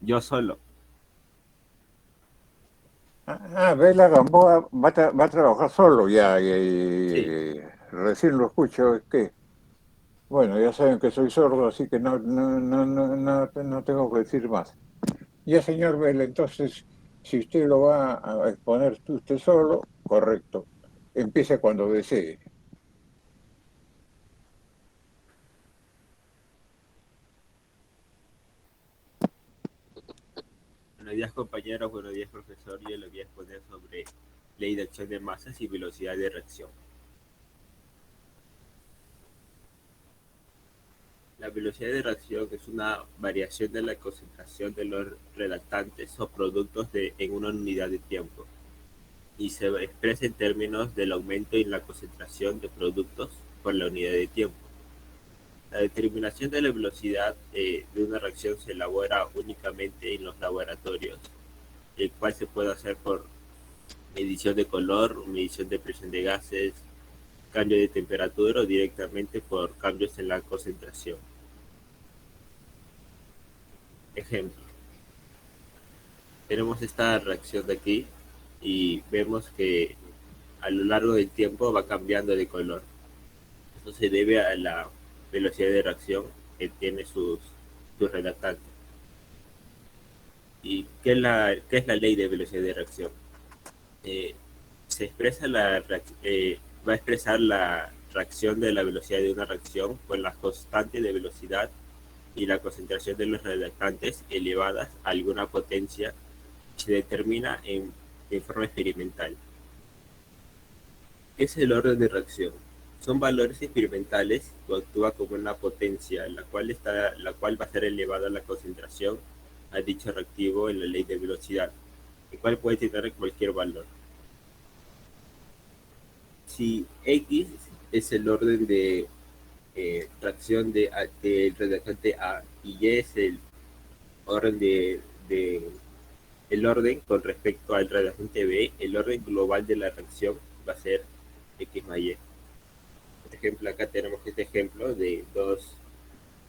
yo solo. Bela Gamboa va a trabajar solo ya, Sí, recién lo escucho, es que, bueno, ya saben que soy sordo, así que no tengo que decir más. Ya, señor Vela, entonces, si usted lo va a exponer usted solo, correcto. Empiece cuando desee. buenos días compañeros, buenos días profesor. Yo les voy a exponer sobre ley de acción de masas y velocidad de reacción. La velocidad de reacción es una variación de la concentración de los reactantes o productos en una unidad de tiempo y se expresa en términos del aumento en la concentración de productos por la unidad de tiempo. La determinación de la velocidad de una reacción se elabora únicamente en los laboratorios, el cual se puede hacer por medición de color, medición de presión de gases, cambio de temperatura o directamente por cambios en la concentración. Ejemplo, tenemos esta reacción de aquí y vemos que a lo largo del tiempo va cambiando de color. Eso se debe a la velocidad de reacción que tiene sus reactantes. ¿Y qué es la ley de velocidad de reacción? Eh, se expresa va a expresar la reacción de la velocidad de una reacción con la constante de velocidad y la concentración de los reactantes elevadas a alguna potencia que se determina en forma experimental. ¿Qué es el orden de reacción? Son valores experimentales que actúa como una potencia, la cual va a ser elevada la concentración a dicho reactivo en la ley de velocidad, el cual puede tener cualquier valor. Si X es el orden de tracción del reactante A y Y es orden de el orden con respecto al reactante B, el orden global de la reacción va a ser X más Y. Por ejemplo, acá tenemos este ejemplo de dos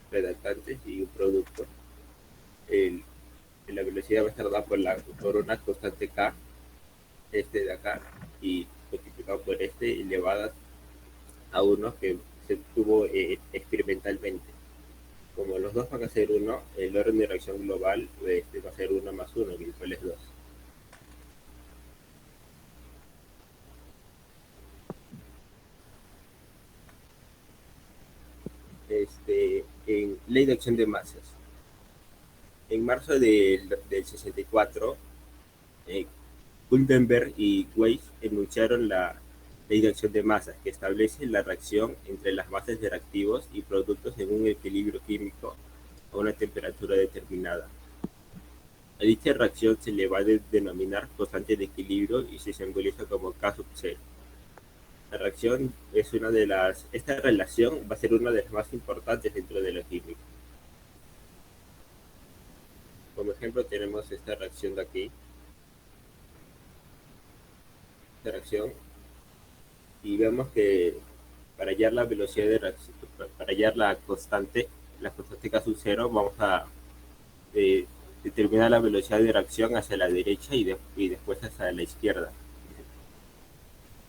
reactantes y un producto. El, la velocidad va a estar dada por una constante K, este de acá, y multiplicado por este, elevadas a uno que se tuvo experimentalmente. Como los dos van a ser uno, el orden de reacción global va a ser uno más uno, que igual es 2. En ley de acción de masas. En marzo del 64, eh, Gutenberg y Weiss enunciaron la ley de acción de masas, que establece la reacción entre las masas de reactivos y productos en un equilibrio químico a una temperatura determinada. A dicha reacción se le va a denominar constante de equilibrio y se simboliza como K sub 0. La reacción es esta relación va a ser una de las más importantes dentro de la química. Como ejemplo tenemos esta reacción de aquí, esta reacción, y vemos que para hallar la velocidad de reacción, para hallar la constante K sub 0, vamos a eh, determinar la velocidad de reacción hacia la derecha y después hacia la izquierda.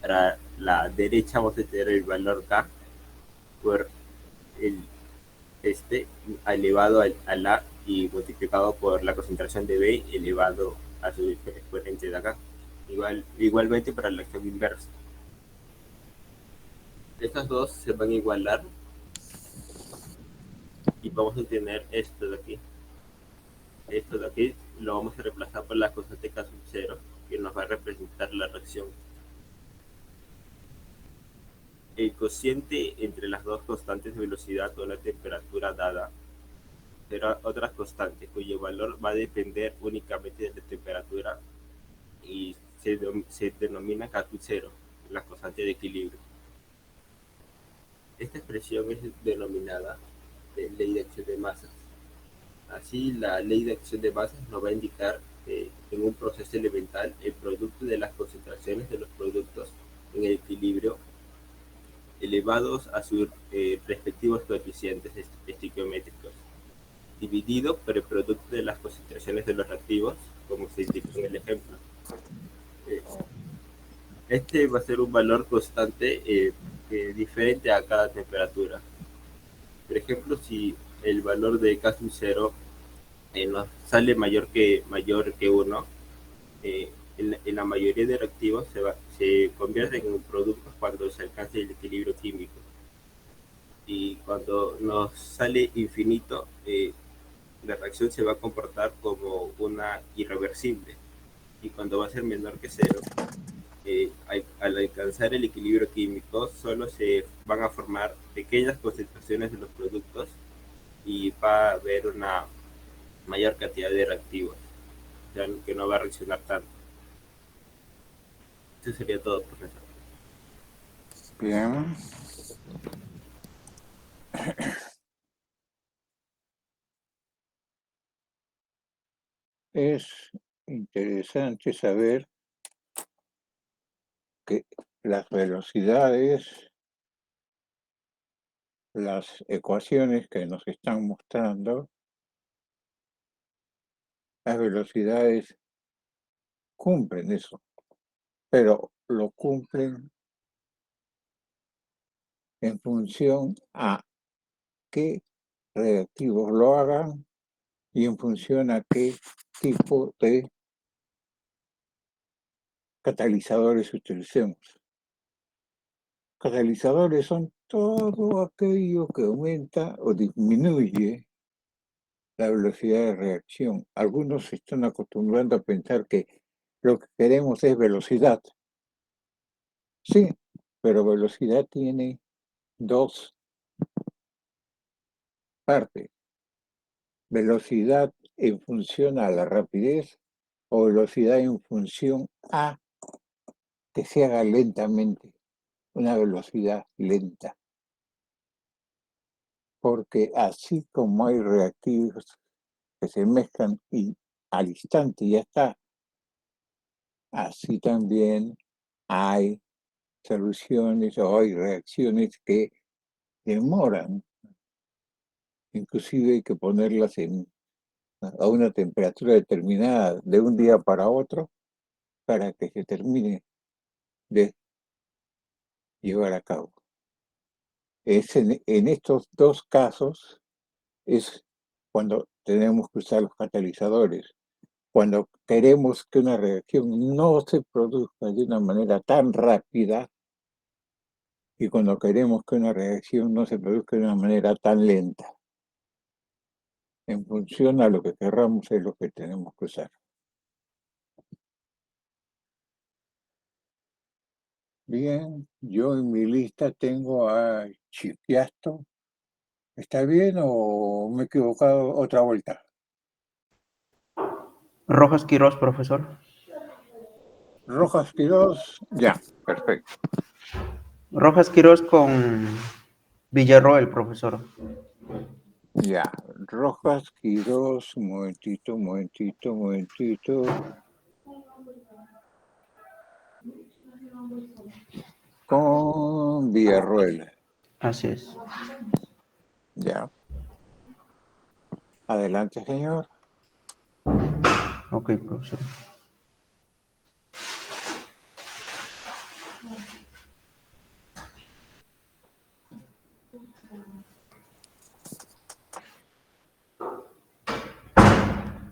Para la derecha vamos a tener el valor K por el este elevado a la y multiplicado por la concentración de B elevado a su exponente de acá. Igualmente para la acción inversa. Estas dos se van a igualar y vamos a tener esto de aquí. Esto de aquí lo vamos a reemplazar por la constante K sub 0 que nos va a representar la reacción. El cociente entre las dos constantes de velocidad o la temperatura dada será otra constante cuyo valor va a depender únicamente de la temperatura y se denomina K0, la constante de equilibrio. Esta expresión es denominada ley de acción de masas. Así, la ley de acción de masas nos va a indicar que en un proceso elemental el producto de las concentraciones de los productos en el equilibrio elevados a sus respectivos coeficientes estequiométricos. dividido por el producto de las concentraciones de los reactivos, como se indica en el ejemplo. Este va a ser un valor constante diferente a cada temperatura. Por ejemplo, si el valor de casi 0 nos sale mayor que 1, en la mayoría de reactivos se convierten en productos cuando se alcance el equilibrio químico. Y cuando nos sale infinito, la reacción se va a comportar como una irreversible. Y cuando va a ser menor que 0, al alcanzar el equilibrio químico, solo se van a formar pequeñas concentraciones de los productos y va a haber una mayor cantidad de reactivos, o sea, que no va a reaccionar tanto. Eso sería todo, profesor. Bien. Es interesante saber que las velocidades, las ecuaciones que nos están mostrando, las velocidades cumplen eso, pero lo cumplen en función a qué reactivos lo hagan y en función a qué tipo de catalizadores utilicemos. Catalizadores son todo aquello que aumenta o disminuye la velocidad de reacción. Algunos se están acostumbrando a pensar que lo que queremos es velocidad. Sí, pero velocidad tiene dos partes. Velocidad en función a la rapidez o velocidad en función a que se haga lentamente, una velocidad lenta. Porque así como hay reactivos que se mezclan y al instante ya está, así también hay soluciones o hay reacciones que demoran, inclusive hay que ponerlas a una temperatura determinada de un día para otro para que se termine de llevar a cabo. Es en estos dos casos es cuando tenemos que usar los catalizadores. Cuando queremos que una reacción no se produzca de una manera tan rápida y cuando queremos que una reacción no se produzca de una manera tan lenta. En función a lo que querramos es lo que tenemos que usar. Bien, yo en mi lista tengo a Chipiasto. ¿Está bien o me he equivocado otra vuelta? Rojas Quirós, profesor. Rojas Quirós, ya, perfecto. Rojas Quirós con Villarroel, profesor. Ya, Rojas Quirós, un momentito. Con Villarroel, Así es. ya. Adelante, señor. Ok, profesor.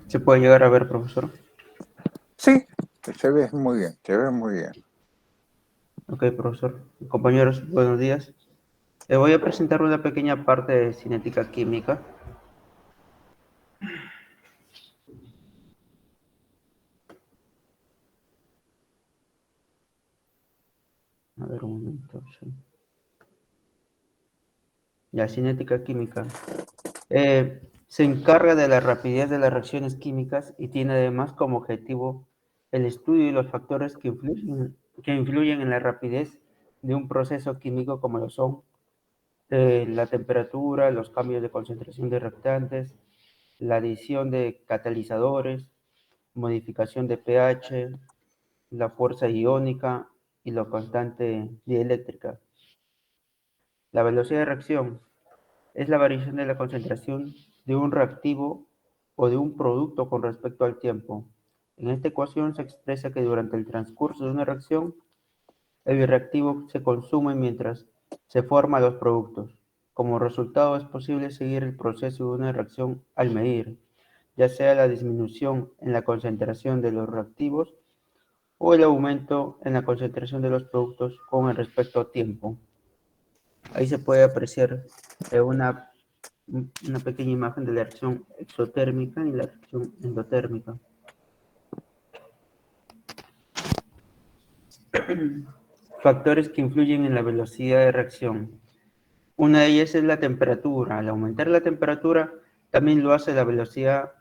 ¿Se puede llegar a ver, profesor? Sí, se ve muy bien, se ve muy bien. Ok, profesor. Compañeros, buenos días. Les voy a presentar una pequeña parte de cinética química. A ver, un momento. Sí. La cinética química. Se encarga de la rapidez de las reacciones químicas y tiene además como objetivo el estudio de los factores que influyen en la rapidez de un proceso químico como lo son la temperatura, los cambios de concentración de reactantes, la adición de catalizadores, modificación de pH, la fuerza iónica y la constante dieléctrica. La velocidad de reacción es la variación de la concentración de un reactivo o de un producto con respecto al tiempo. En esta ecuación se expresa que durante el transcurso de una reacción, el bioreactivo se consume mientras se forman los productos. Como resultado, es posible seguir el proceso de una reacción al medir, ya sea la disminución en la concentración de los reactivos o el aumento en la concentración de los productos con respecto a tiempo. Ahí se puede apreciar una pequeña imagen de la reacción exotérmica y la reacción endotérmica. Factores que influyen en la velocidad de reacción. Una de ellas es la temperatura. Al aumentar la temperatura, también lo hace la velocidad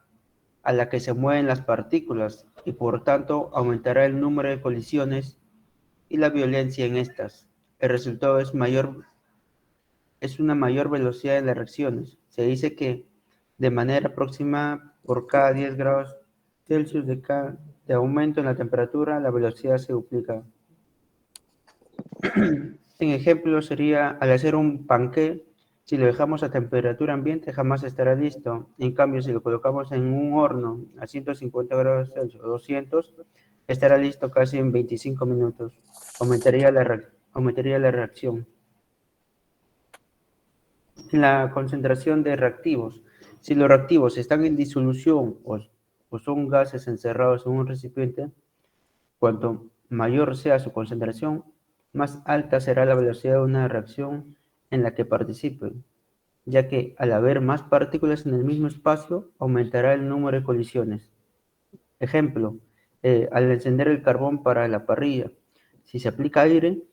a la que se mueven las partículas y por tanto aumentará el número de colisiones y la violencia en estas. El resultado es una mayor velocidad en las reacciones. Se dice que de manera aproximada por cada 10 grados Celsius de aumento en la temperatura, la velocidad se duplica. En ejemplo sería al hacer un panqué, si lo dejamos a temperatura ambiente jamás estará listo. En cambio, si lo colocamos en un horno a 150 grados Celsius o 200, estará listo casi en 25 minutos. Aumentaría la reacción. La concentración de reactivos. Si los reactivos están en disolución o son gases encerrados en un recipiente, cuanto mayor sea su concentración, más alta será la velocidad de una reacción en la que participen, ya que al haber más partículas en el mismo espacio, aumentará el número de colisiones. Ejemplo, al encender el carbón para la parrilla, si se aplica aire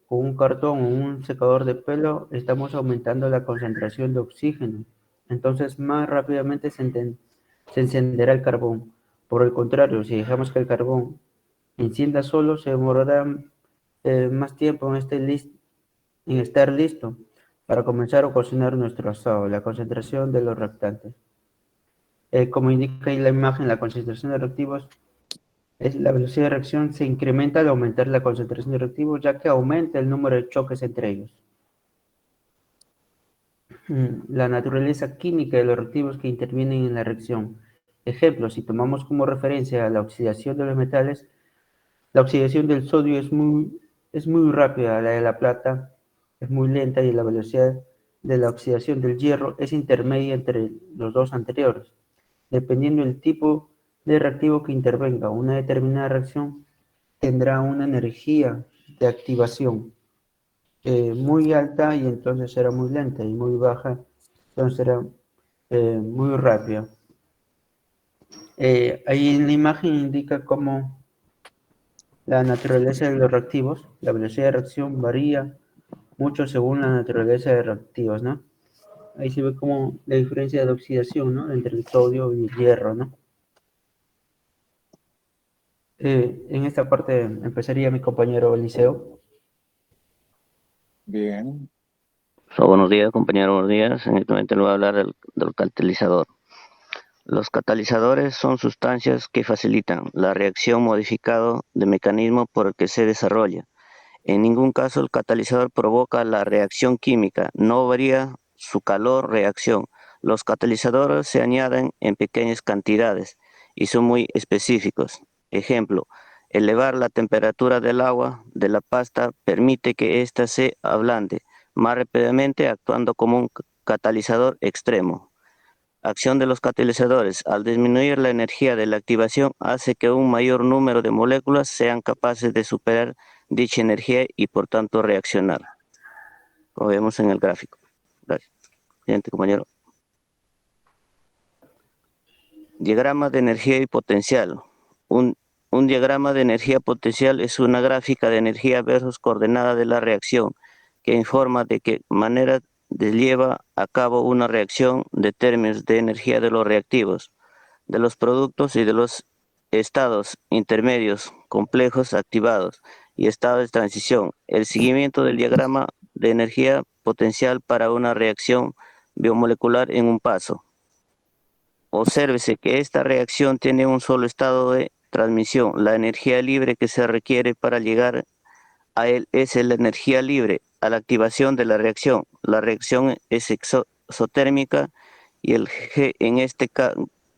con un cartón o un secador de pelo, estamos aumentando la concentración de oxígeno. Entonces, más rápidamente se encenderá el carbón. Por el contrario, si dejamos que el carbón encienda solo, se demorará más tiempo en estar listo para comenzar a cocinar nuestro asado. La concentración de los reactantes. Como indica ahí la imagen, la concentración de reactivos la velocidad de reacción se incrementa al aumentar la concentración de reactivos, ya que aumenta el número de choques entre ellos. La naturaleza química de los reactivos que intervienen en la reacción. Ejemplo, si tomamos como referencia la oxidación de los metales, la oxidación del sodio es muy rápida, la de la plata es muy lenta y la velocidad de la oxidación del hierro es intermedia entre los dos anteriores. Dependiendo del tipo de reactivo que intervenga, una determinada reacción tendrá una energía de activación muy alta y entonces será muy lenta, y muy baja, entonces será muy rápida. Ahí en la imagen indica cómo la naturaleza de los reactivos, la velocidad de reacción varía mucho según la naturaleza de reactivos, ¿no? Ahí se ve como la diferencia de oxidación, ¿no? Entre el sodio y el hierro, ¿no? En esta parte empezaría mi compañero Eliseo. Bien. Buenos días, compañero, buenos días. En este momento le voy a hablar del catalizador. Los catalizadores son sustancias que facilitan la reacción modificado de mecanismo por el que se desarrolla. En ningún caso el catalizador provoca la reacción química, no varía su calor-reacción. Los catalizadores se añaden en pequeñas cantidades y son muy específicos. Ejemplo, elevar la temperatura del agua de la pasta permite que ésta se ablande más rápidamente actuando como un catalizador extremo. Acción de los catalizadores. Al disminuir la energía de la activación hace que un mayor número de moléculas sean capaces de superar dicha energía y por tanto reaccionar. Como vemos en el gráfico. Gracias. Siguiente, compañero. Diagrama de energía y potencial. Un diagrama de energía potencial es una gráfica de energía versus coordenada de la reacción que informa de qué manera lleva a cabo una reacción de términos de energía de los reactivos, de los productos y de los estados intermedios complejos activados y estados de transición. El seguimiento del diagrama de energía potencial para una reacción biomolecular en un paso. Obsérvese que esta reacción tiene un solo estado de transmisión. La energía libre que se requiere para llegar a él es la energía libre a la activación de la reacción. La reacción es exotérmica y el G en este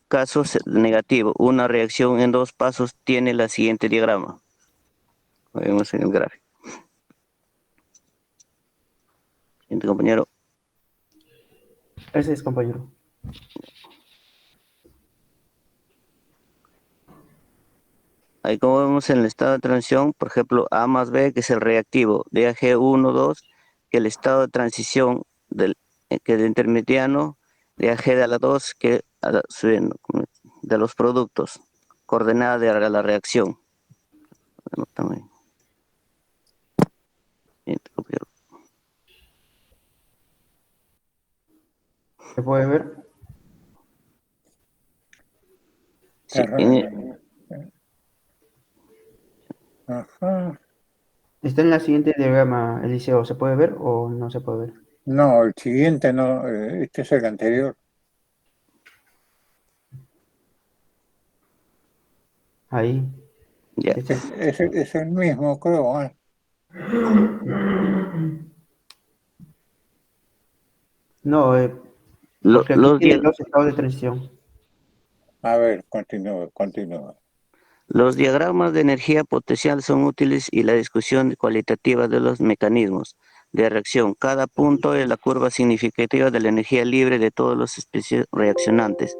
caso negativo. Una reacción en dos pasos tiene la siguiente diagrama. Lo vemos en el gráfico. Siguiente, compañero. Ese es, compañero. Ahí como vemos en el estado de transición, por ejemplo, A más B, que es el reactivo, de AG1, 2, que el estado de transición que es el intermediano, de AG de a la 2, que de los productos, coordenada de la reacción. Bueno, también. ¿Se puede ver? Sí, Ajá. Está en la siguiente diagrama, Eliseo. ¿Se puede ver o no se puede ver? No, el siguiente no, este es el anterior. Ahí. ya. Es el mismo, creo. No, porque aquí Los, tiene dia- dos estados de transición. A ver, continúa. los diagramas de energía potencial son útiles y la discusión cualitativa de los mecanismos de reacción. Cada punto es la curva significativa de la energía libre de todas las especies reaccionantes.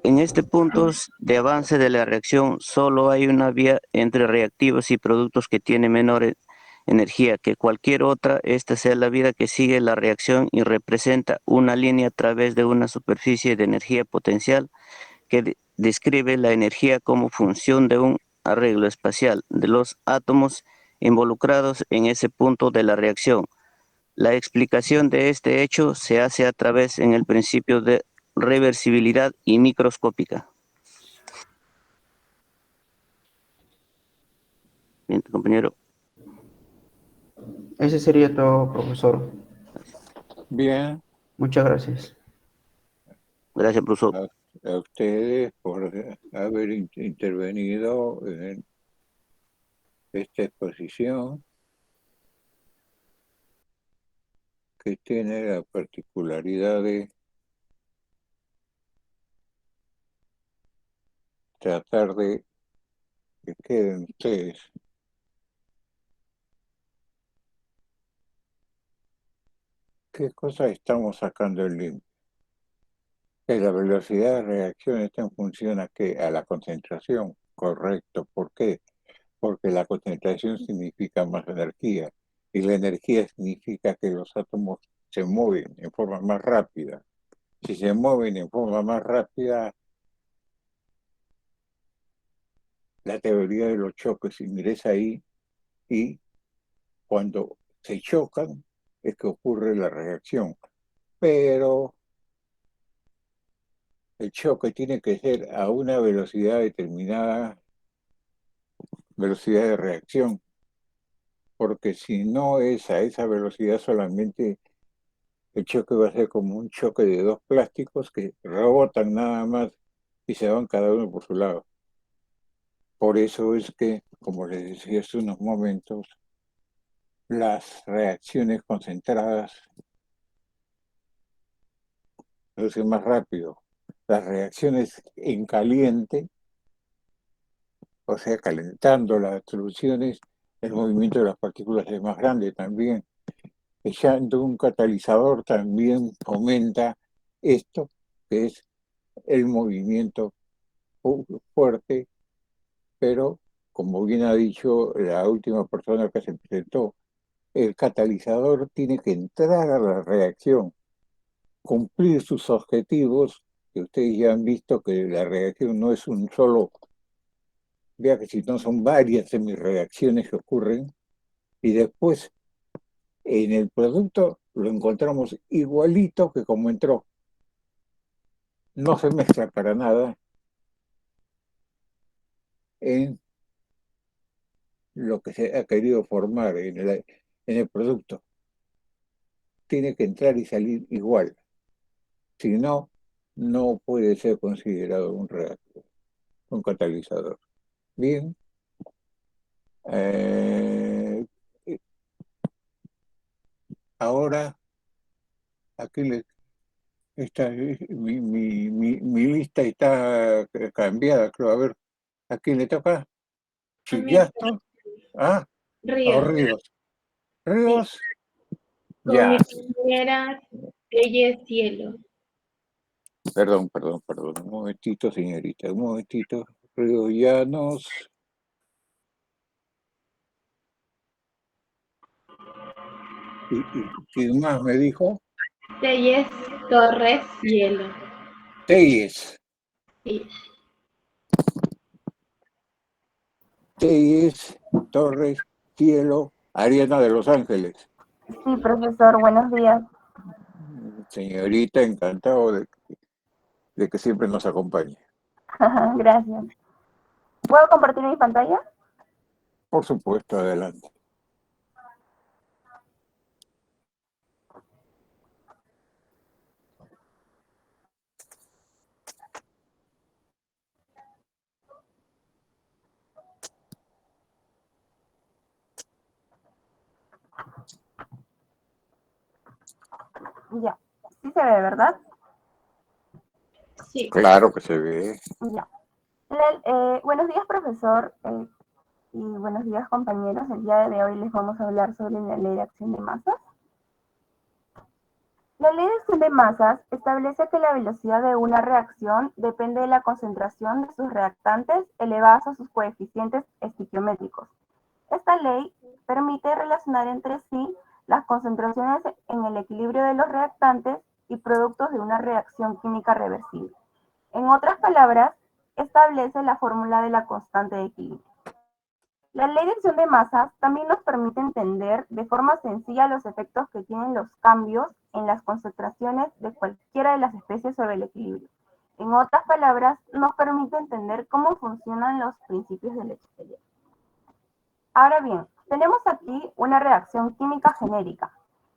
En este punto de avance de la reacción, solo hay una vía entre reactivos y productos que tiene menor energía que cualquier otra. Esta es la vía que sigue la reacción y representa una línea a través de una superficie de energía potencial que describe la energía como función de un arreglo espacial de los átomos involucrados en ese punto de la reacción. La explicación de este hecho se hace a través en el principio de reversibilidad y microscópica. Bien, compañero. Ese sería todo, profesor. Bien, Muchas gracias. Gracias, profesor. a ustedes por haber intervenido en esta exposición que tiene la particularidad de tratar de que queden ustedes. ¿Qué cosa estamos sacando el límite? Que la velocidad de reacción está en función a qué? A la concentración. Correcto. ¿Por qué? Porque la concentración significa más energía y la energía significa que los átomos se mueven en forma más rápida. Si se mueven en forma más rápida, la teoría de los choques ingresa ahí y cuando se chocan es que ocurre la reacción. Pero el choque tiene que ser a una velocidad determinada, velocidad de reacción, porque si no es a esa velocidad solamente, el choque va a ser como un choque de dos plásticos que rebotan nada más y se van cada uno por su lado. Por eso es que, como les decía hace unos momentos, las reacciones concentradas producen más rápido. Las reacciones en caliente, o sea, calentando las soluciones, el movimiento de las partículas es más grande también. Echando un catalizador también fomenta esto, que es el movimiento fuerte, pero como bien ha dicho la última persona que se presentó, el catalizador tiene que entrar a la reacción, cumplir sus objetivos, que ustedes ya han visto que la reacción no es un solo viaje, sino son varias semireacciones que ocurren, y después en el producto lo encontramos igualito que como entró. No se mezcla para nada en lo que se ha querido formar en el producto. Tiene que entrar y salir igual. Si no, no puede ser considerado un reactor, un catalizador. Bien. Eh, ahora, aquí les Mi lista está cambiada, creo. A ver, ¿a quién le toca? ¿Chillastro? ¿Ah? ¿O Ríos. Ríos? Sí, ¿Ríos? con Ya. mi compañera Telles Cielo. Perdón. Un momentito, señorita, un momentito. Ríos Llanos. ¿Y quién más me dijo? Telles Torres Cielo. Telles. Sí. Telles, Torres, Cielo, Ariana de Los Ángeles. Sí, profesor, buenos días. Señorita, encantado de que siempre nos acompañe. Gracias. ¿Puedo compartir mi pantalla? Por supuesto, adelante. Ya. Sí se ve, ¿verdad? Sí. Claro que se ve. Ya. Buenos días, profesor, y buenos días, compañeros. El día de hoy les vamos a hablar sobre la ley de acción de masas. La ley de acción de masas establece que la velocidad de una reacción depende de la concentración de sus reactantes elevadas a sus coeficientes estequiométricos. Esta ley permite relacionar entre sí las concentraciones en el equilibrio de los reactantes y productos de una reacción química reversible. En otras palabras, establece la fórmula de la constante de equilibrio. La ley de acción de masas también nos permite entender de forma sencilla los efectos que tienen los cambios en las concentraciones de cualquiera de las especies sobre el equilibrio. En otras palabras, nos permite entender cómo funcionan los principios de la experiencia. Ahora bien, tenemos aquí una reacción química genérica,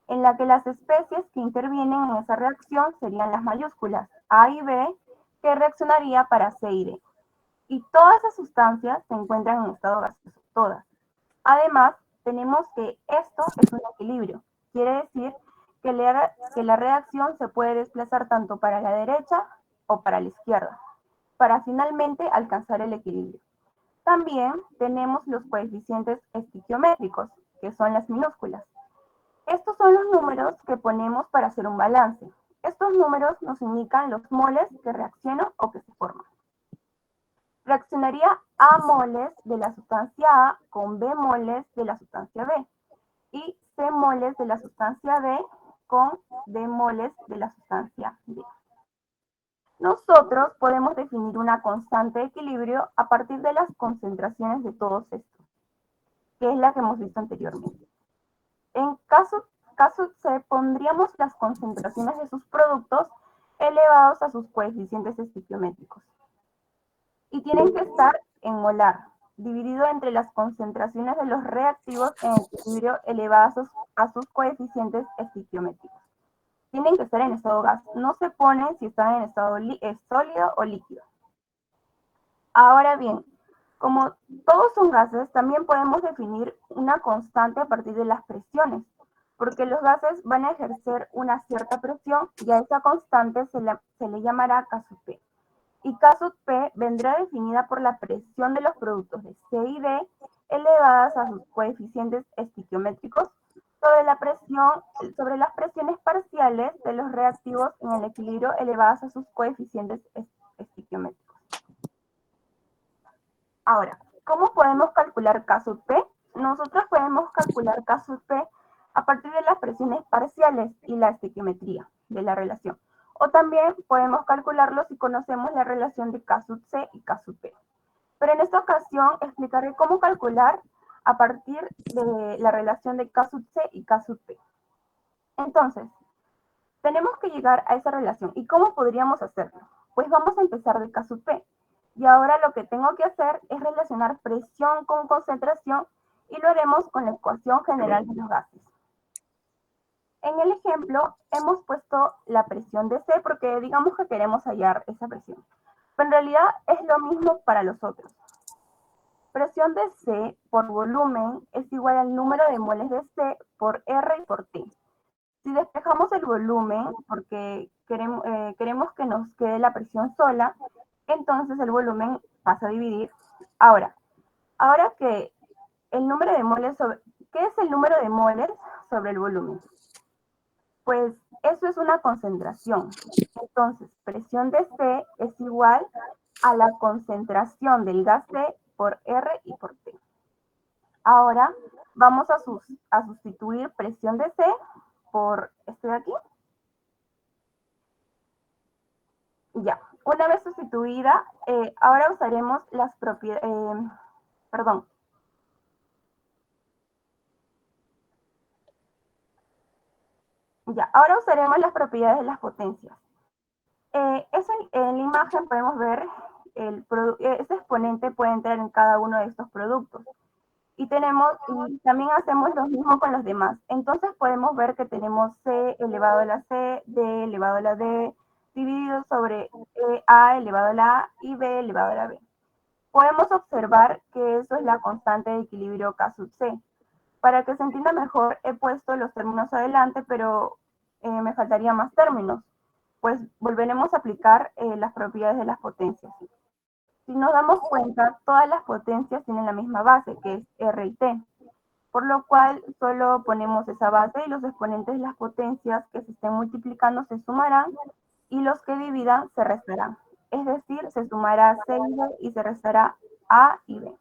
en la que las especies que intervienen en esa reacción serían las mayúsculas A y B, que reaccionaría para C y D. Y todas esas sustancias se encuentran en estado gaseoso, todas. Además, tenemos que esto es un equilibrio. Quiere decir que la reacción se puede desplazar tanto para la derecha o para la izquierda, para finalmente alcanzar el equilibrio. También tenemos los coeficientes estequiométricos, que son las minúsculas. Estos son los números que ponemos para hacer un balance. Estos números nos indican los moles que reaccionan o que se forman. Reaccionaría A moles de la sustancia A con B moles de la sustancia B y C moles de la sustancia B con D moles de la sustancia D. Nosotros podemos definir una constante de equilibrio a partir de las concentraciones de todos estos, que es la que hemos visto anteriormente. En caso C, pondríamos las concentraciones de sus productos elevados a sus coeficientes estequiométricos. Y tienen que estar en molar, dividido entre las concentraciones de los reactivos en equilibrio elevadas a sus coeficientes estequiométricos. Tienen que estar en estado gas, no se ponen si están en estado sólido o líquido. Ahora bien, como todos son gases, también podemos definir una constante a partir de las presiones, porque los gases van a ejercer una cierta presión y a esa constante se le llamará K sub P. Y K sub P vendrá definida por la presión de los productos de C y D elevadas a sus coeficientes estequiométricos sobre las presiones parciales de los reactivos en el equilibrio elevadas a sus coeficientes estequiométricos. Ahora, ¿cómo podemos calcular K sub P? Nosotros podemos calcular K sub P a partir de las presiones parciales y la estequiometría de la relación. O también podemos calcularlo si conocemos la relación de K sub C y K sub P. Pero en esta ocasión explicaré cómo calcular a partir de la relación de K sub C y K sub P. Entonces, tenemos que llegar a esa relación. ¿Y cómo podríamos hacerlo? Pues vamos a empezar de K sub P. Y ahora lo que tengo que hacer es relacionar presión con concentración y lo haremos con la ecuación general de los gases. En el ejemplo hemos puesto la presión de C porque digamos que queremos hallar esa presión. Pero en realidad es lo mismo para los otros. Presión de C por volumen es igual al número de moles de C por R y por T. Si despejamos el volumen, porque queremos que nos quede la presión sola, entonces el volumen pasa a dividir. Ahora que el número de moles ¿qué es el número de moles sobre el volumen? Pues eso es una concentración. Entonces, presión de C es igual a la concentración del gas C por R y por T. Ahora vamos a sustituir presión de C por este de aquí. Ya, una vez sustituida, ahora usaremos las propiedades, perdón. Ya, ahora usaremos las propiedades de las potencias. En la imagen podemos ver este exponente puede entrar en cada uno de estos productos. Y también hacemos lo mismo con los demás. Entonces podemos ver que tenemos C elevado a la C, D elevado a la D, dividido sobre A elevado a la A y B elevado a la B. Podemos observar que eso es la constante de equilibrio K sub C. Para que se entienda mejor, he puesto los términos adelante, pero me faltarían más términos. Pues volveremos a aplicar las propiedades de las potencias. Si nos damos cuenta, todas las potencias tienen la misma base, que es R y T, por lo cual solo ponemos esa base y los exponentes de las potencias que se estén multiplicando se sumarán y los que dividan se restarán. Es decir, se sumará C y B y se restará A y B.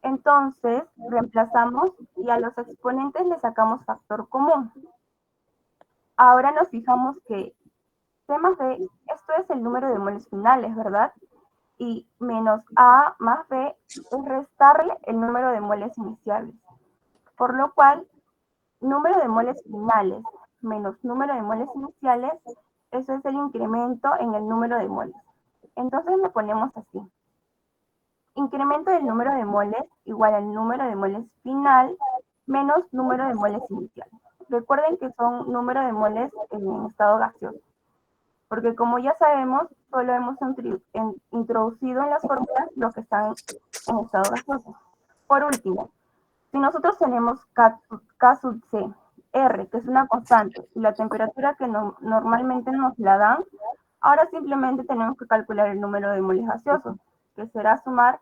Entonces, reemplazamos y a los exponentes le sacamos factor común. Ahora nos fijamos que C más B, esto es el número de moles finales, ¿verdad? Y menos A más B es restarle el número de moles iniciales. Por lo cual, número de moles finales menos número de moles iniciales, eso es el incremento en el número de moles. Entonces lo ponemos así. Incremento del número de moles igual al número de moles final menos número de moles inicial. Recuerden que son número de moles en estado gaseoso, porque como ya sabemos, solo hemos introducido en las fórmulas lo que están en estado gaseoso. Por último, si nosotros tenemos K sub C, R, que es una constante, y la temperatura que normalmente nos la dan, ahora simplemente tenemos que calcular el número de moles gaseosos, que será sumar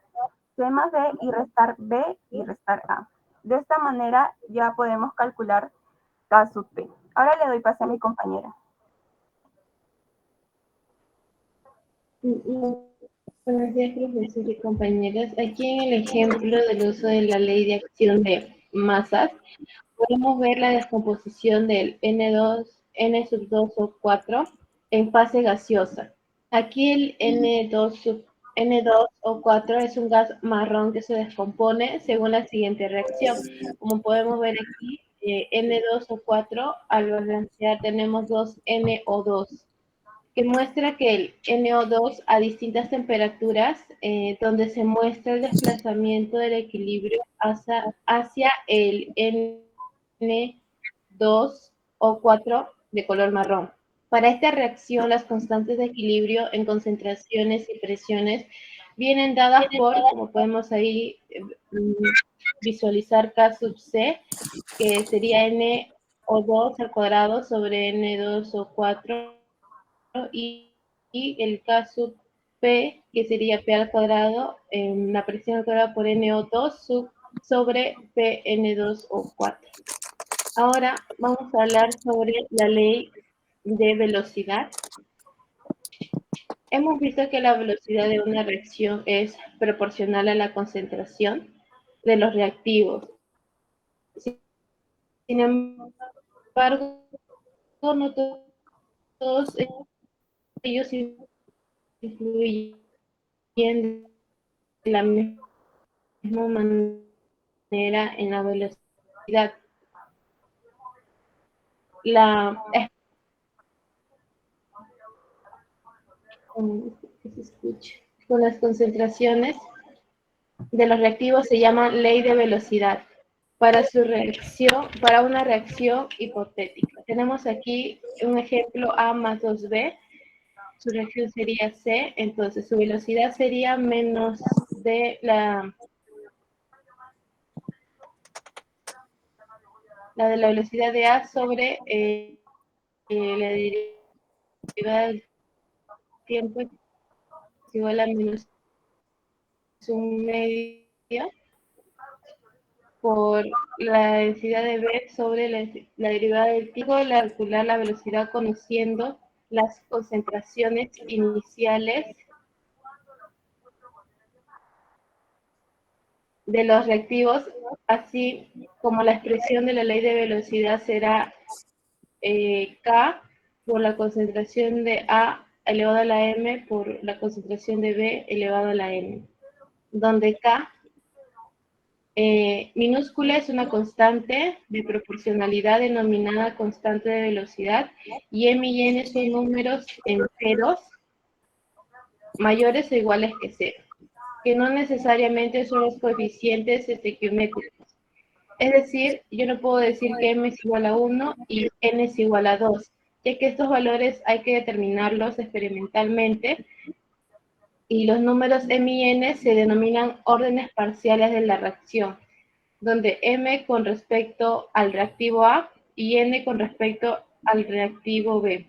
C más D y restar B y restar A. De esta manera ya podemos calcular K sub P. Ahora le doy pase a mi compañera. Buenos días, profesor y compañeras. Aquí en el ejemplo del uso de la ley de acción de masas, podemos ver la descomposición del N sub 2 o 4 en fase gaseosa. Aquí el N2 o 4 es un gas marrón que se descompone según la siguiente reacción. Como podemos ver aquí, N2 o 4, al balancear tenemos 2 NO2, que muestra que el NO2 a distintas temperaturas, donde se muestra el desplazamiento del equilibrio hacia el N2 o 4 de color marrón. Para esta reacción, las constantes de equilibrio en concentraciones y presiones vienen dadas por, como podemos ahí visualizar, K sub C, que sería NO2 al cuadrado sobre N2 o 4, y el K sub P, que sería P al cuadrado, la presión al cuadrado por NO2 sobre PN2O4. Ahora vamos a hablar sobre la ley de velocidad. Hemos visto que la velocidad de una reacción es proporcional a la concentración de los reactivos. Sin embargo, no todos ellos influyen de la misma manera en la velocidad. Con las concentraciones de los reactivos se llama ley de velocidad para una reacción hipotética. Tenemos aquí un ejemplo A más 2B, su reacción sería C, entonces su velocidad sería menos de la de la velocidad de A sobre, le del tiempo es igual a menos un medio por la densidad de B sobre la derivada del tiempo, al calcular la velocidad conociendo las concentraciones iniciales de los reactivos, así como la expresión de la ley de velocidad será K por la concentración de A elevado a la M por la concentración de B elevado a la N, donde K minúscula es una constante de proporcionalidad denominada constante de velocidad y M y N son números enteros mayores o iguales que 0, que no necesariamente son los coeficientes estequiométricos. Es decir, yo no puedo decir que M es igual a 1 y N es igual a 2, ya que estos valores hay que determinarlos experimentalmente y los números M y N se denominan órdenes parciales de la reacción, donde M con respecto al reactivo A y N con respecto al reactivo B.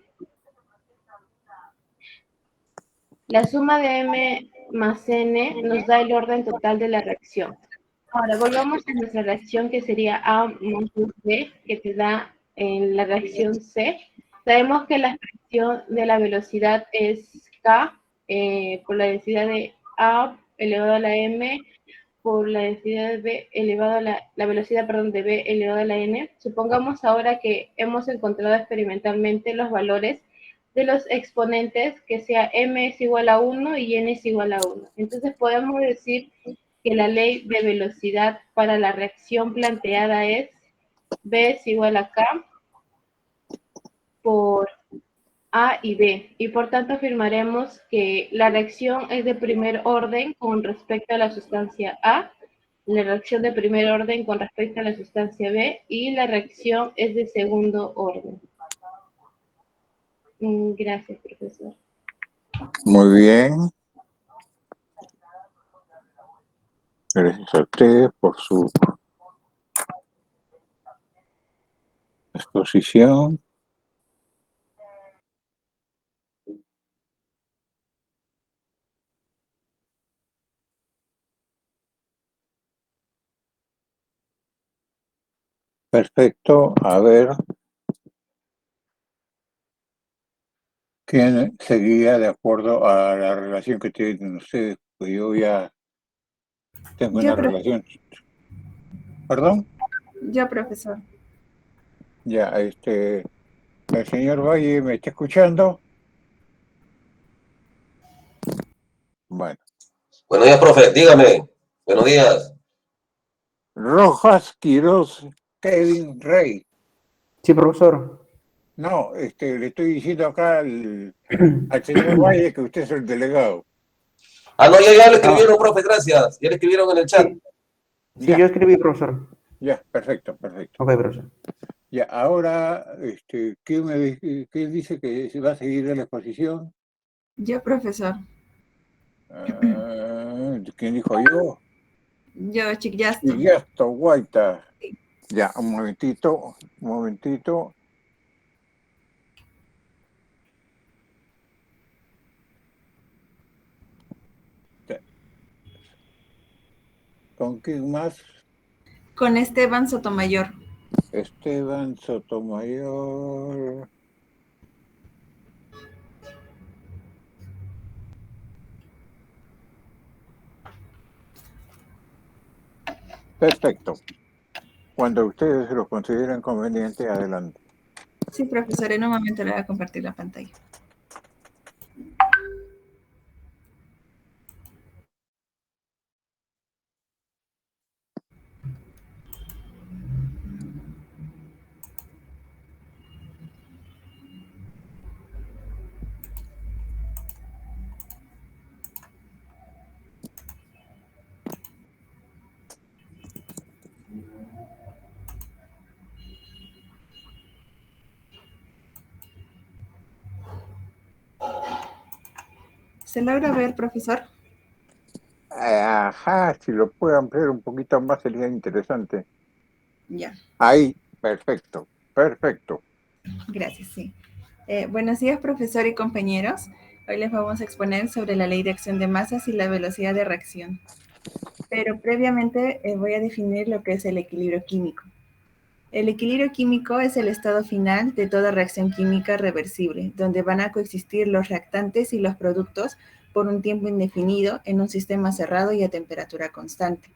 La suma de M más N nos da el orden total de la reacción. Ahora, volvamos a nuestra reacción que sería A más B, que te da en la reacción C. Sabemos que la expresión de la velocidad es K por la densidad de A elevado a la M por la densidad de B elevado a la velocidad, perdón, de B elevado a la N. Supongamos ahora que hemos encontrado experimentalmente los valores de los exponentes, que sea M es igual a 1 y N es igual a 1. Entonces podemos decir que la ley de velocidad para la reacción planteada es B es igual a K por A y B, y por tanto afirmaremos que la reacción es de primer orden con respecto a la sustancia A, la reacción de primer orden con respecto a la sustancia B, y la reacción es de segundo orden. Gracias, profesor. Muy bien. Gracias a ustedes por su exposición. Perfecto. A ver, ¿quién seguía de acuerdo a la relación que tienen ustedes? Pues yo ya tengo una relación. ¿Perdón? Yo, profesor. Ya, el señor Valle, ¿me está escuchando? Bueno. Buenos días, profe, dígame. Buenos días. Rojas, Quiroz, Kevin, Rey. Sí, profesor. No, le estoy diciendo acá al señor Valle que usted es el delegado. Ah, no, ya le escribieron, profe, gracias. Ya le escribieron en el chat. Sí, yo escribí, profesor. Ya, perfecto. Ok, profesor. Ya, ahora, ¿quién dice que se va a seguir en la exposición? Yo, profesor. ¿Quién dijo yo? Yo, Chicyasto. Chicyasto, Guaita. Ya, un momentito. ¿Con quién más? Con Esteban Sotomayor. Esteban Sotomayor. Perfecto. Cuando ustedes lo consideren conveniente, adelante. Sí, profesor, en un momento le voy a compartir la pantalla. ¿Se logra ver, profesor? Ajá, si lo puede ampliar un poquito más sería interesante. Ya. Ahí, perfecto. Gracias, sí. Buenos días, profesor y compañeros. Hoy les vamos a exponer sobre la ley de acción de masas y la velocidad de reacción. Pero previamente voy a definir lo que es el equilibrio químico. El equilibrio químico es el estado final de toda reacción química reversible, donde van a coexistir los reactantes y los productos por un tiempo indefinido en un sistema cerrado y a temperatura constante.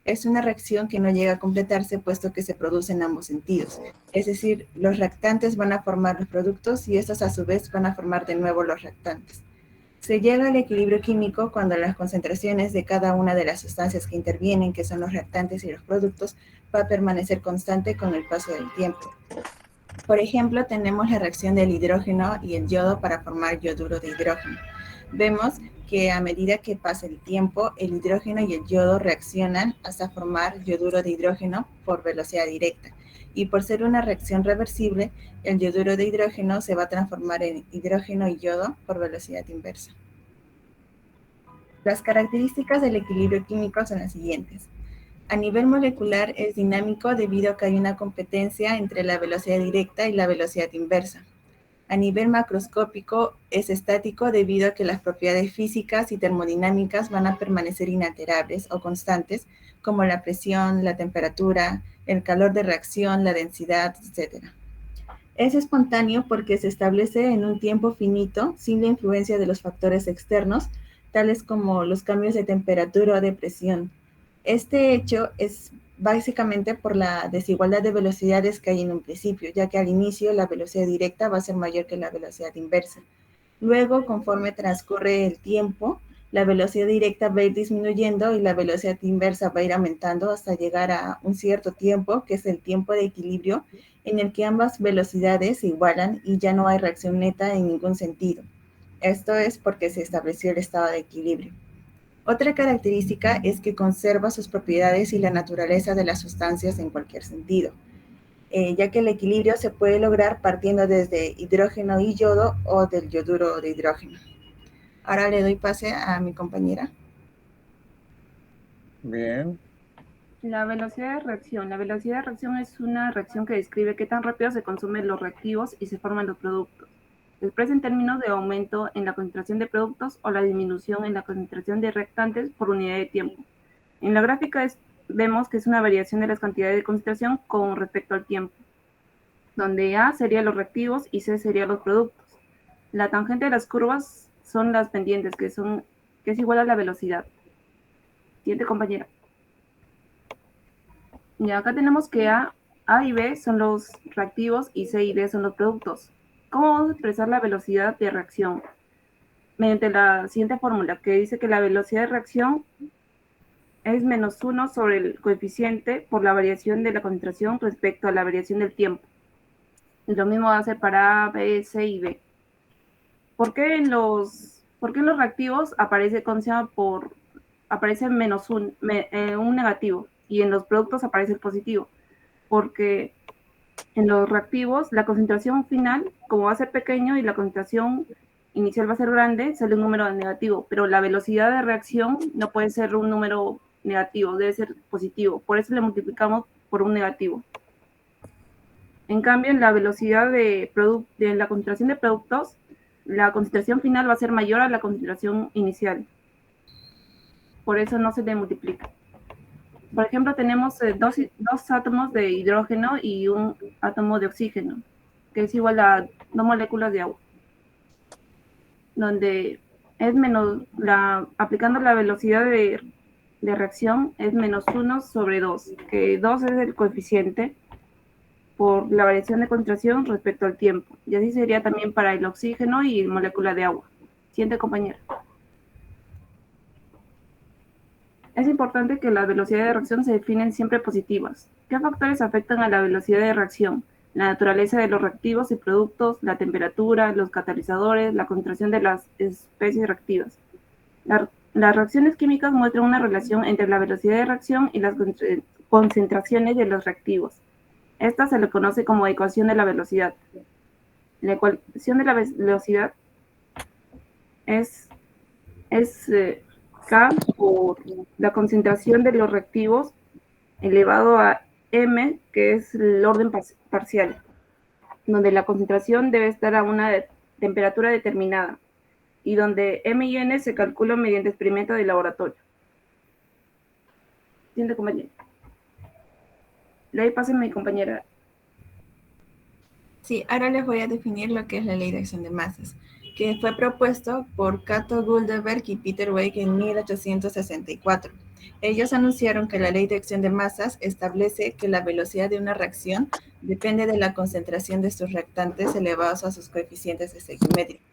Es una reacción que no llega a completarse puesto que se produce en ambos sentidos. Es decir, los reactantes van a formar los productos y estos a su vez van a formar de nuevo los reactantes. Se llega al equilibrio químico cuando las concentraciones de cada una de las sustancias que intervienen, que son los reactantes y los productos, va a permanecer constante con el paso del tiempo. Por ejemplo, tenemos la reacción del hidrógeno y el yodo para formar yoduro de hidrógeno. Vemos que a medida que pasa el tiempo, el hidrógeno y el yodo reaccionan hasta formar yoduro de hidrógeno por velocidad directa. Y por ser una reacción reversible, el yoduro de hidrógeno se va a transformar en hidrógeno y yodo por velocidad inversa. Las características del equilibrio químico son las siguientes. A nivel molecular es dinámico debido a que hay una competencia entre la velocidad directa y la velocidad inversa. A nivel macroscópico es estático debido a que las propiedades físicas y termodinámicas van a permanecer inalterables o constantes, como la presión, la temperatura, el calor de reacción, la densidad, etc. Es espontáneo porque se establece en un tiempo finito sin la influencia de los factores externos, tales como los cambios de temperatura o de presión. Este hecho es básicamente por la desigualdad de velocidades que hay en un principio, ya que al inicio la velocidad directa va a ser mayor que la velocidad inversa. Luego, conforme transcurre el tiempo, la velocidad directa va a ir disminuyendo y la velocidad inversa va a ir aumentando hasta llegar a un cierto tiempo, que es el tiempo de equilibrio, en el que ambas velocidades se igualan y ya no hay reacción neta en ningún sentido. Esto es porque se estableció el estado de equilibrio. Otra característica es que conserva sus propiedades y la naturaleza de las sustancias en cualquier sentido, ya que el equilibrio se puede lograr partiendo desde hidrógeno y yodo o del yoduro de hidrógeno. Ahora le doy pase a mi compañera. Bien. La velocidad de reacción. La velocidad de reacción es una reacción que describe qué tan rápido se consumen los reactivos y se forman los productos. Se expresa en términos de aumento en la concentración de productos o la disminución en la concentración de reactantes por unidad de tiempo. En la gráfica vemos que es una variación de las cantidades de concentración con respecto al tiempo, donde A serían los reactivos y C serían los productos. La tangente de las curvas son las pendientes, que es igual a la velocidad. Siguiente compañera. Y acá tenemos que A y B son los reactivos y C y D son los productos. ¿Cómo vamos a expresar la velocidad de reacción? Mediante la siguiente fórmula, que dice que la velocidad de reacción es menos 1 sobre el coeficiente por la variación de la concentración respecto a la variación del tiempo. Y lo mismo va a ser para A, B, C y D. ¿Por qué en los reactivos aparece menos un negativo y en los productos aparece el positivo? Porque en los reactivos la concentración final, como va a ser pequeño y la concentración inicial va a ser grande, sale un número negativo, pero la velocidad de reacción no puede ser un número negativo, debe ser positivo, por eso le multiplicamos por un negativo. En cambio, en la velocidad de la concentración de productos, la concentración final va a ser mayor a la concentración inicial, por eso no se le multiplica. Por ejemplo, tenemos dos átomos de hidrógeno y un átomo de oxígeno, que es igual a 2 moléculas de agua, donde es aplicando la velocidad de reacción es menos 1 sobre 2, que 2 es el coeficiente por la variación de concentración respecto al tiempo. Y así sería también para el oxígeno y molécula de agua. Siguiente compañera. Es importante que las velocidades de reacción se definen siempre positivas. ¿Qué factores afectan a la velocidad de reacción? La naturaleza de los reactivos y productos, la temperatura, los catalizadores, la concentración de las especies reactivas. Las reacciones químicas muestran una relación entre la velocidad de reacción y las concentraciones de los reactivos. Esta se le conoce como ecuación de la velocidad. La ecuación de la velocidad es K por la concentración de los reactivos elevado a M, que es el orden parcial. donde la concentración debe estar a una temperatura determinada y donde M y N se calculan mediante experimento de laboratorio. Siguiente compañera. Le doy paso a mi compañera. Sí, ahora les voy a definir lo que es la ley de acción de masas, que fue propuesto por Cato Guldenberg y Peter Wake en 1864. Ellos anunciaron que la ley de acción de masas establece que la velocidad de una reacción depende de la concentración de sus reactantes elevados a sus coeficientes estequiométricos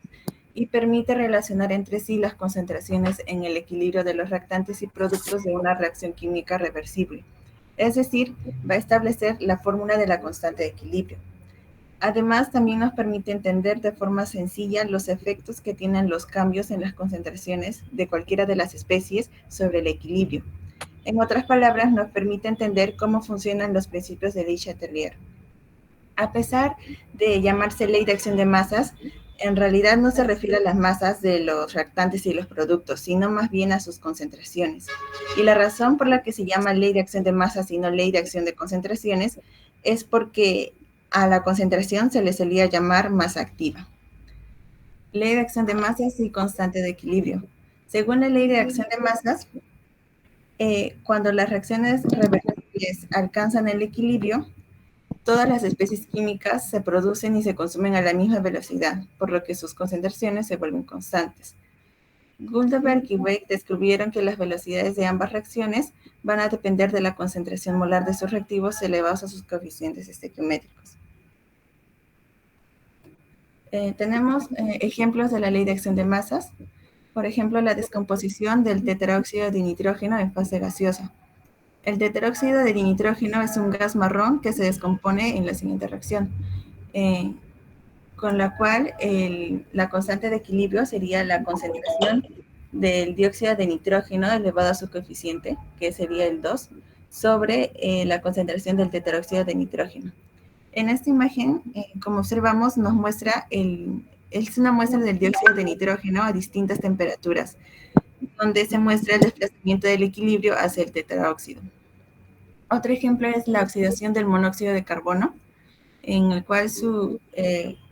y permite relacionar entre sí las concentraciones en el equilibrio de los reactantes y productos de una reacción química reversible. Es decir, va a establecer la fórmula de la constante de equilibrio. Además, también nos permite entender de forma sencilla los efectos que tienen los cambios en las concentraciones de cualquiera de las especies sobre el equilibrio. En otras palabras, nos permite entender cómo funcionan los principios de Le Chatelier. A pesar de llamarse ley de acción de masas, en realidad no se refiere a las masas de los reactantes y los productos, sino más bien a sus concentraciones. Y la razón por la que se llama ley de acción de masas y no ley de acción de concentraciones es porque a la concentración se le solía llamar masa activa. Ley de acción de masas y constante de equilibrio. Según la ley de acción de masas, cuando las reacciones reversibles alcanzan el equilibrio, todas las especies químicas se producen y se consumen a la misma velocidad, por lo que sus concentraciones se vuelven constantes. Guldenberg y Wake descubrieron que las velocidades de ambas reacciones van a depender de la concentración molar de sus reactivos elevados a sus coeficientes estequiométricos. Tenemos ejemplos de la ley de acción de masas. Por ejemplo, la descomposición del tetraóxido de nitrógeno en fase gaseosa. El tetraóxido de nitrógeno es un gas marrón que se descompone en la siguiente reacción, con la cual la constante de equilibrio sería la concentración del dióxido de nitrógeno elevado a su coeficiente, que sería el 2, sobre la concentración del tetraóxido de nitrógeno. En esta imagen, como observamos, nos muestra es una muestra del dióxido de nitrógeno a distintas temperaturas, donde se muestra el desplazamiento del equilibrio hacia el tetraóxido. Otro ejemplo es la oxidación del monóxido de carbono, en el cual su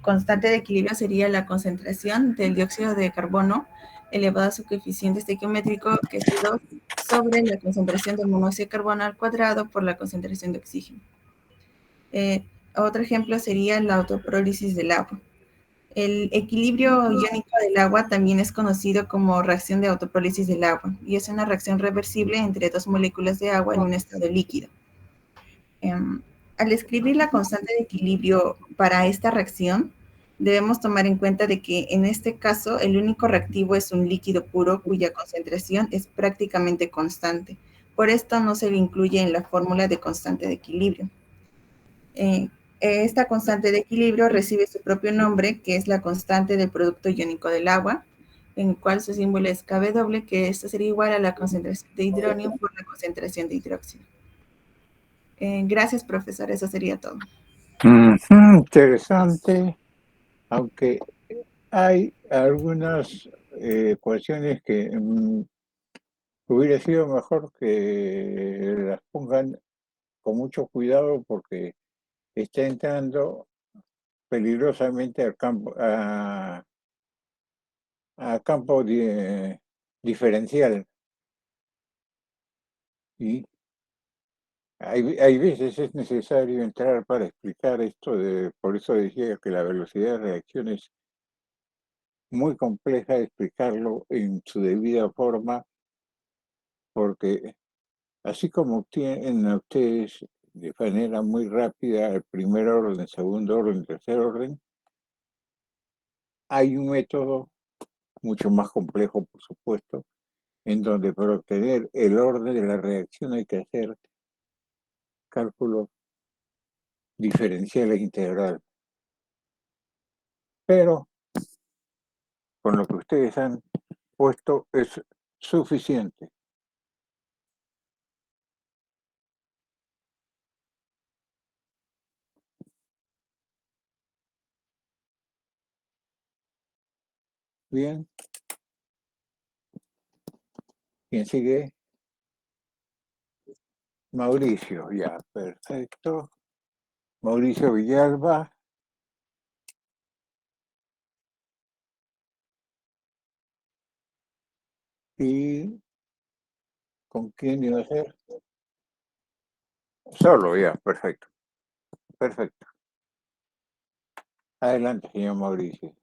constante de equilibrio sería la concentración del dióxido de carbono elevado a su coeficiente estequiométrico, que es 2, sobre la concentración del monóxido de carbono al cuadrado por la concentración de oxígeno. Otro ejemplo sería la autoprólisis del agua. El equilibrio iónico del agua también es conocido como reacción de autoprólisis del agua, y es una reacción reversible entre dos moléculas de agua en un estado líquido. Al escribir la constante de equilibrio para esta reacción, debemos tomar en cuenta de que en este caso el único reactivo es un líquido puro cuya concentración es prácticamente constante. Por esto no se le incluye en la fórmula de constante de equilibrio. Esta constante de equilibrio recibe su propio nombre, que es la constante del producto iónico del agua, en el cual su símbolo es Kw, que esto sería igual a la concentración de hidrógeno por la concentración de hidróxido. Gracias, profesor, eso sería todo. Interesante, aunque hay algunas ecuaciones que hubiera sido mejor que las pongan con mucho cuidado porque está entrando peligrosamente al campo, a campo diferencial. Y hay veces es necesario entrar para explicar esto, por eso decía que la velocidad de reacción es muy compleja de explicarlo en su debida forma, porque así como tienen ustedes de manera muy rápida el primer orden, el segundo orden, el tercer orden, hay un método mucho más complejo, por supuesto, en donde para obtener el orden de la reacción hay que hacer cálculos diferenciales integrales. Pero con lo que ustedes han puesto es suficiente. Bien. ¿Quién sigue? Mauricio, ya, perfecto. Mauricio Villalba. ¿Y con quién iba a ser? Solo, ya, perfecto. Perfecto. Adelante, señor Mauricio.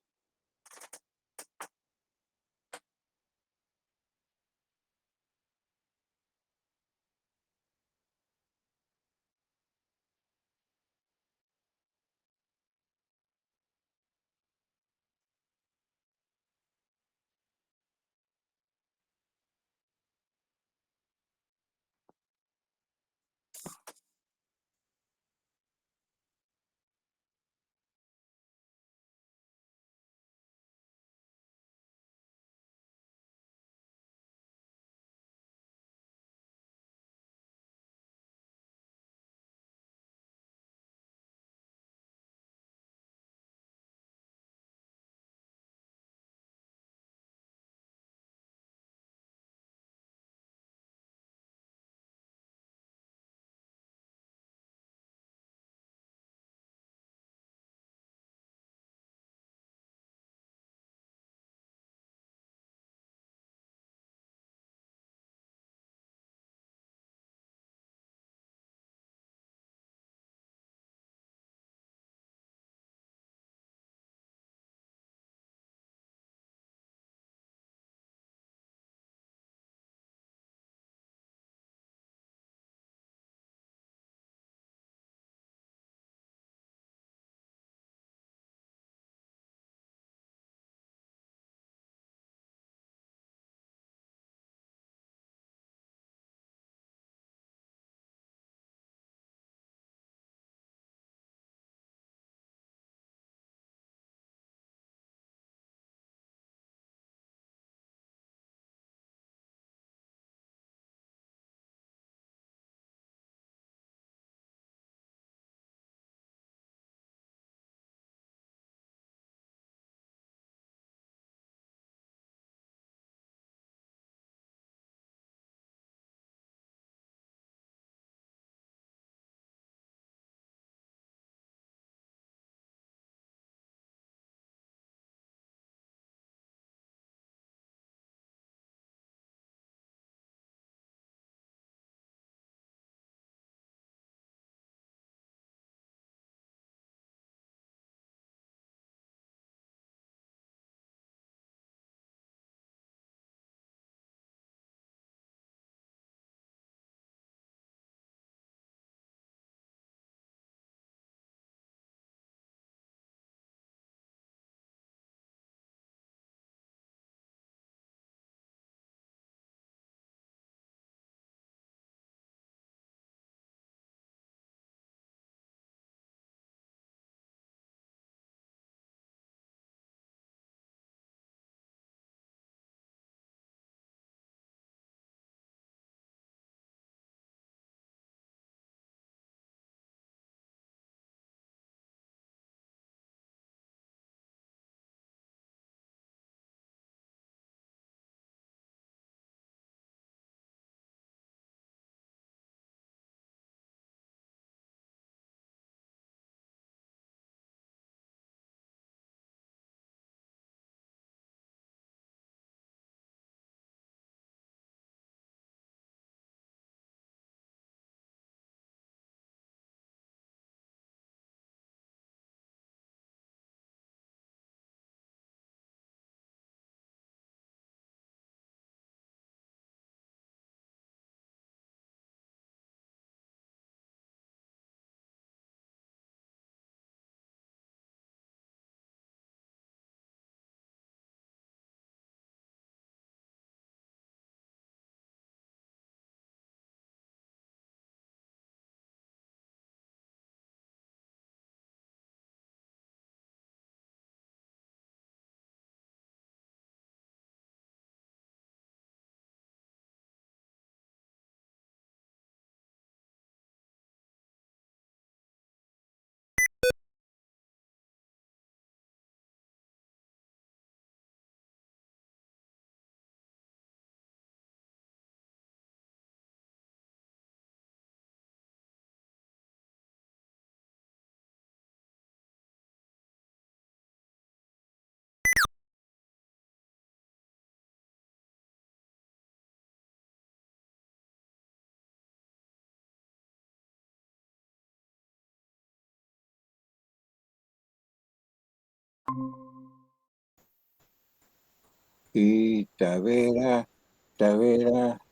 y Tavera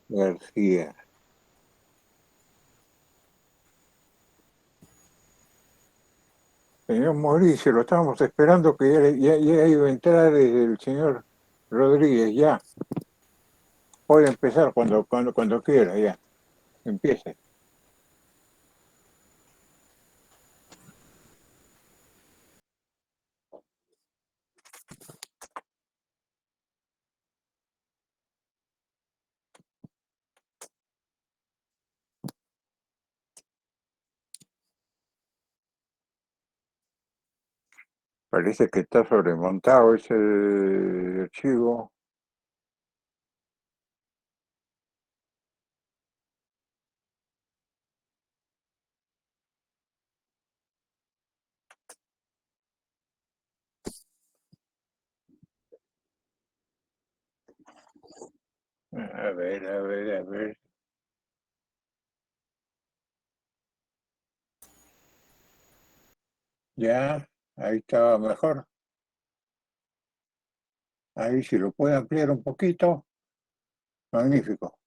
García. Señor Mauricio, lo estábamos esperando que ya iba a entrar el señor Rodríguez, ya. Puede empezar cuando quiera, ya. Empiece. Parece que está sobremontado ese archivo. A ver. Ya, ahí estaba mejor. Ahí si lo puede ampliar un poquito. Magnífico.